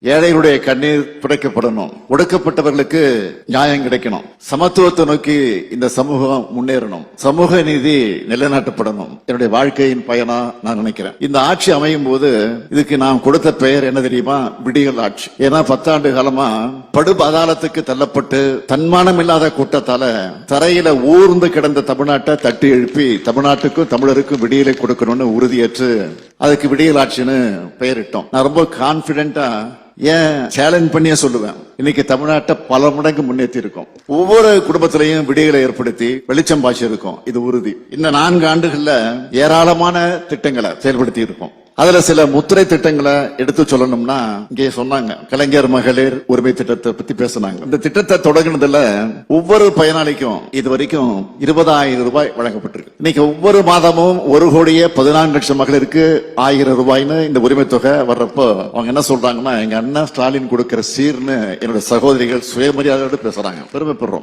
ஏழைகளுடைய கண்ணீர் துடைக்கப்படணும், ஒடுக்கப்பட்டவர்களுக்கு நியாயம் கிடைக்கணும், சமத்துவத்தை நோக்கி இந்த சமூகம் முன்னேறணும், சமூக நீதி நிலைநாட்டப்படணும். என்னுடைய வாழ்க்கையின் பயனா நான் நினைக்கிறேன். இந்த ஆட்சி அமையும் போது இதுக்கு நாம் கொடுத்த பெயர் என்ன தெரியுமா? விடியல் ஆட்சி. ஏன்னா 10 ஆண்டு காலமா படு பாதாளத்துக்கு தள்ளப்பட்டு தன்மானம் இல்லாத கூட்டத்தால தரையில ஊர்ந்து கிடந்த தமிழ்நாட்டை தட்டி எழுப்பி தமிழ்நாட்டுக்கும் தமிழருக்கும் விடியலை கொடுக்கணும்னு உறுதியேற்று அதுக்கு விடியல் ஆட்சின்னு பெயரிட்டோம். நான் ரொம்ப கான்பிடென்டா ஏன் சேலஞ்ச் பண்ணியே சொல்லுவேன். இன்னைக்கு தமிழ்நாட்டை பல மடங்கு முன்னேற்றி இருக்கும். ஒவ்வொரு குடும்பத்திலையும் விடியலை ஏற்படுத்தி வெளிச்சம் பாய்ச்சி இருக்கும். இது உறுதி. இந்த 4 ஆண்டுகள்ல ஏராளமான திட்டங்களை செயல்படுத்தி இருக்கும். அதுல சில முத்திரை திட்டங்களை எடுத்து சொல்லணும்னா, இங்கே சொன்னாங்க கலைஞர் மகளிர் உரிமை திட்டத்தை பத்தி பேசினாங்க. இந்த திட்டத்தை தொடங்கினதுல ஒவ்வொரு பயனாளிக்கும் இதுவரைக்கும் 20,000 ரூபாய் வழங்கப்பட்டிருக்கு. இன்னைக்கு ஒவ்வொரு மாதமும் 1,14,00,000 மகளிருக்கு 1000 ரூபாய்னு இந்த உரிமை தொகை வர்றப்போ அவங்க என்ன சொல்றாங்கன்னா, எங்க அண்ணன் ஸ்டாலின் கொடுக்கிற சீர்னு என்னோட சகோதரிகள் சுயமரியாதையோடு பேசுறாங்க. பெருமைப்படுறோம்.